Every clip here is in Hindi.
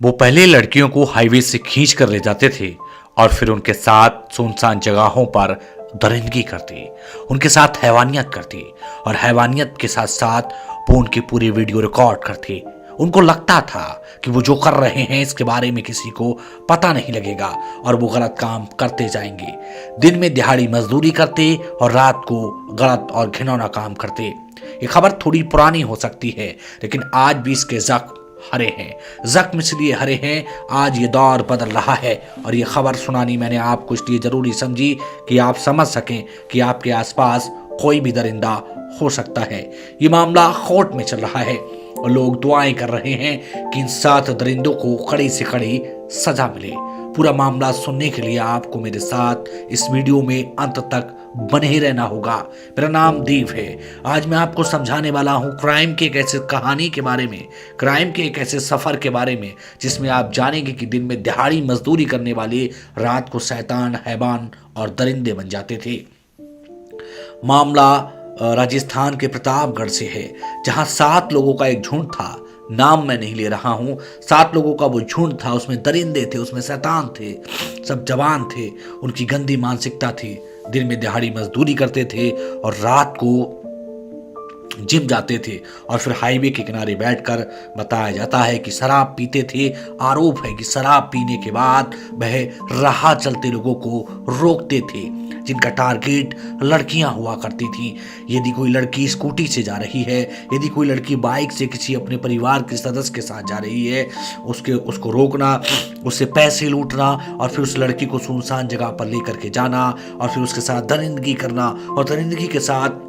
वो पहले लड़कियों को हाईवे से खींच कर ले जाते थे और फिर उनके साथ सुनसान जगहों पर दरिंदगी करती, उनके साथ हैवानियत करती और हैवानियत के साथ साथ वो उनकी पूरी वीडियो रिकॉर्ड करती। उनको लगता था कि वो जो कर रहे हैं इसके बारे में किसी को पता नहीं लगेगा और वो गलत काम करते जाएंगे। दिन में दिहाड़ी मजदूरी करते और रात को गलत और घिनौना काम करते। ये खबर थोड़ी पुरानी हो सकती है, लेकिन आज भी इसके जख्म हरे हैं। जख्म इसलिए हरे हैं, आज ये दौर बदल रहा है और ये खबर सुनानी मैंने आपको इसलिए जरूरी समझी कि आप समझ सकें कि आपके आसपास कोई भी दरिंदा हो सकता है। ये मामला कोर्ट में चल रहा है और लोग दुआएं कर रहे हैं कि इन 7 दरिंदों को कड़ी से कड़ी सजा मिले। पूरा मामला सुनने के लिए आपको मेरे साथ इस वीडियो में अंत तक बने ही रहना होगा। मेरा नाम दीप है। आज मैं आपको समझाने वाला हूँ क्राइम के एक ऐसे कहानी के बारे में, क्राइम के एक ऐसे सफर के बारे में जिसमें आप जानेंगे कि दिन में दिहाड़ी मजदूरी करने वाले रात को शैतान, हैवान और दरिंदे बन जाते थे। मामला राजस्थान के प्रतापगढ़ से है, जहां 7 लोगों का एक झुंड था। नाम मैं नहीं ले रहा हूं। 7 लोगों का वो झुंड था, उसमें दरिंदे थे, उसमें शैतान थे, सब जवान थे। उनकी गंदी मानसिकता थी। दिन में दिहाड़ी मजदूरी करते थे और रात को जिम जाते थे और फिर हाईवे के किनारे बैठकर बताया जाता है कि शराब पीते थे। आरोप है कि शराब पीने के बाद वह राह चलते लोगों को रोकते थे, जिनका टारगेट लड़कियां हुआ करती थीं। यदि कोई लड़की स्कूटी से जा रही है, यदि कोई लड़की बाइक से किसी अपने परिवार के सदस्य के साथ जा रही है, उसको रोकना, उससे पैसे लूटना और फिर उस लड़की को सुनसान जगह पर लेकर के जाना और फिर उसके साथ दरिंदगी करना। और दरिंदगी के साथ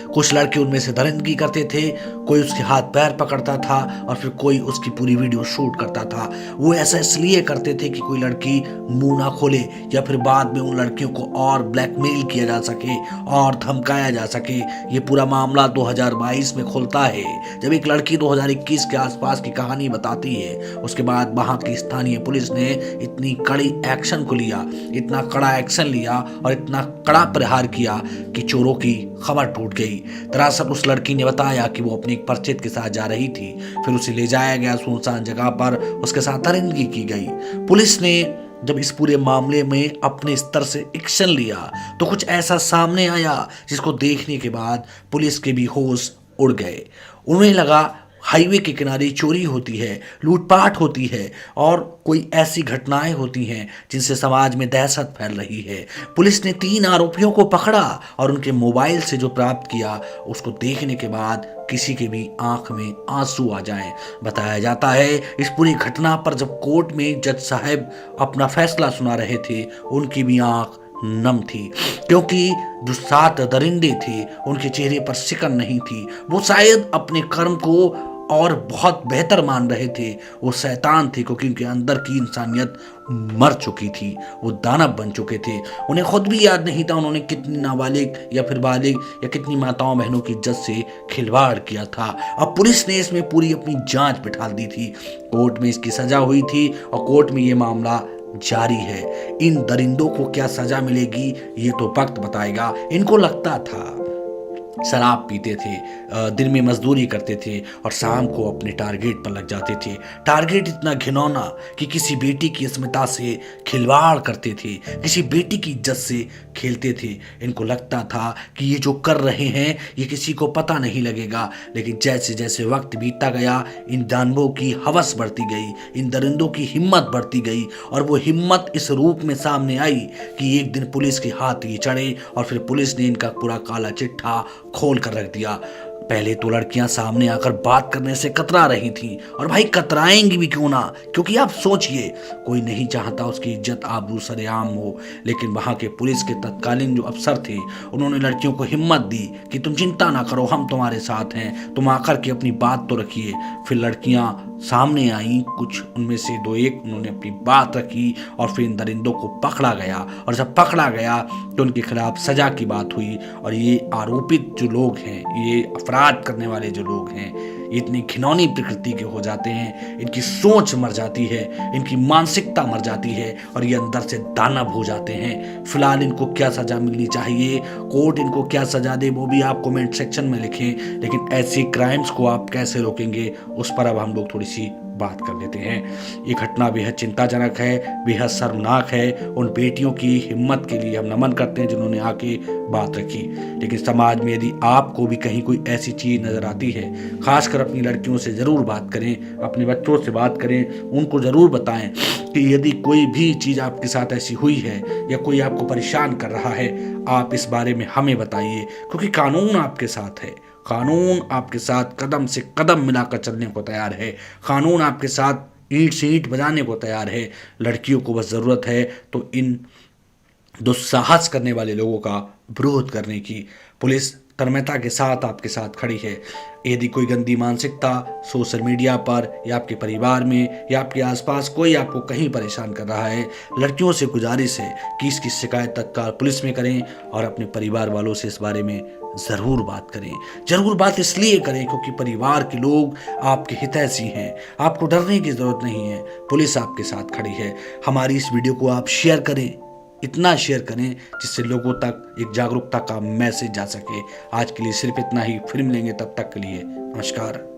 कुछ लड़के उनमें से दरिंदगी करते थे, कोई उसके हाथ पैर पकड़ता था और फिर कोई उसकी पूरी वीडियो शूट करता था। वो ऐसा इसलिए करते थे कि कोई लड़की मुंह ना खोले या फिर बाद में उन लड़कियों को और ब्लैकमेल किया जा सके और धमकाया जा सके। ये पूरा मामला 2022 में खुलता है, जब एक लड़की 2021 के आसपास की कहानी बताती है। उसके बाद वहां की स्थानीय पुलिस ने इतनी कड़ी एक्शन को लिया, इतना कड़ा एक्शन लिया और इतना कड़ा प्रहार किया कि चोरों की खबर टूट गई। दरअसल उस लड़की ने बताया कि वो अपने एक परिचित के साथ जा रही थी, फिर उसे ले जाया गया सुनसान जगह पर, उसके साथ दरिंदगी की गई। पुलिस ने जब इस पूरे मामले में अपने स्तर से एक्शन लिया तो कुछ ऐसा सामने आया जिसको देखने के बाद पुलिस के भी होश उड़ गए। उन्हें लगा हाईवे के किनारे चोरी होती है, लूटपाट होती है और कोई ऐसी घटनाएं होती हैं जिनसे समाज में दहशत फैल रही है। पुलिस ने 3 आरोपियों को पकड़ा और उनके मोबाइल से जो प्राप्त किया उसको देखने के बाद किसी के भी आंख में आंसू आ जाएं। बताया जाता है इस पूरी घटना पर जब कोर्ट में जज साहब अपना फैसला सुना रहे थे, उनकी भी आंख नम थी, क्योंकि जो 7 दरिंदे थे उनके चेहरे पर शिकन नहीं थी। वो शायद अपने कर्म को और बहुत बेहतर मान रहे थे। वो शैतान थे क्योंकि उनके अंदर की इंसानियत मर चुकी थी, वो दानव बन चुके थे। उन्हें खुद भी याद नहीं था उन्होंने कितनी नाबालिग या फिर बालिग या कितनी माताओं बहनों की इज्जत से खिलवाड़ किया था। अब पुलिस ने इसमें पूरी अपनी जांच बिठा दी थी। कोर्ट में इसकी सजा हुई थी और कोर्ट में ये मामला जारी है। इन दरिंदों को क्या सजा मिलेगी ये तो वक्त बताएगा। इनको लगता था शराब पीते थे, दिन में मजदूरी करते थे और शाम को अपने टारगेट पर लग जाते थे। टारगेट इतना घिनौना कि किसी बेटी की अस्मिता से खिलवाड़ करते थे, किसी बेटी की इज्जत से खेलते थे। इनको लगता था कि ये जो कर रहे हैं ये किसी को पता नहीं लगेगा, लेकिन जैसे जैसे वक्त बीतता गया इन दानवों की हवस बढ़ती गई, इन दरिंदों की हिम्मत बढ़ती गई और वो हिम्मत इस रूप में सामने आई कि एक दिन पुलिस के हाथ ये चढ़े और फिर पुलिस ने इनका पूरा काला चिट्ठा खोल कर रख दिया। पहले तो लड़कियां सामने आकर बात करने से कतरा रही थीं और भाई कतराएंगी भी क्यों ना, क्योंकि आप सोचिए कोई नहीं चाहता उसकी इज्जत आबरू सरेआम हो। लेकिन वहां के पुलिस के तत्कालीन जो अफसर थे उन्होंने लड़कियों को हिम्मत दी कि तुम चिंता ना करो, हम तुम्हारे साथ हैं, तुम आकर के अपनी बात तो रखिए। फिर लड़कियां सामने आई, कुछ उनमें से 2-1 उन्होंने अपनी बात रखी और फिर इन दरिंदों को पकड़ा गया और जब पकड़ा गया तो उनके खिलाफ सजा की बात हुई। और ये आरोपित जो लोग हैं, ये अपराध करने वाले जो लोग हैं, इतनी घिनौनी प्रकृति के हो जाते हैं, इनकी सोच मर जाती है, इनकी मानसिकता मर जाती है और ये अंदर से दानव हो जाते हैं। फिलहाल इनको क्या सजा मिलनी चाहिए, कोर्ट इनको क्या सजा दे, वो भी आप कमेंट सेक्शन में लिखें। लेकिन ऐसे क्राइम्स को आप कैसे रोकेंगे उस पर अब हम लोग थोड़ी सी बात कर लेते हैं। ये घटना बेहद चिंताजनक है, बेहद शर्मनाक है। उन बेटियों की हिम्मत के लिए हम नमन करते हैं जिन्होंने आके बात रखी। लेकिन समाज में यदि आपको भी कहीं कोई ऐसी चीज़ नज़र आती है, खासकर अपनी लड़कियों से ज़रूर बात करें, अपने बच्चों से बात करें, उनको ज़रूर बताएं कि यदि कोई भी चीज़ आपके साथ ऐसी हुई है या कोई आपको परेशान कर रहा है, आप इस बारे में हमें बताइए, क्योंकि कानून आपके साथ है। कानून आपके साथ कदम से कदम मिलाकर चलने को तैयार है। कानून आपके साथ ईंट से ईंट बजाने को तैयार है। लड़कियों को बस ज़रूरत है तो इन दुस्साहस करने वाले लोगों का विरोध करने की। पुलिस तन्मयता के साथ आपके साथ खड़ी है। यदि कोई गंदी मानसिकता सोशल मीडिया पर या आपके परिवार में या आपके आसपास कोई आपको कहीं परेशान कर रहा है, लड़कियों से गुजारिश है कि इसकी शिकायत तत्काल पुलिस में करें और अपने परिवार वालों से इस बारे में ज़रूर बात करें। ज़रूर बात इसलिए करें क्योंकि परिवार के लोग आपके हितैषी हैं। आपको डरने की ज़रूरत नहीं है, पुलिस आपके साथ खड़ी है। हमारी इस वीडियो को आप शेयर करें, इतना शेयर करें जिससे लोगों तक एक जागरूकता का मैसेज जा सके। आज के लिए सिर्फ इतना ही, फिर मिलेंगे, तब तक के लिए नमस्कार।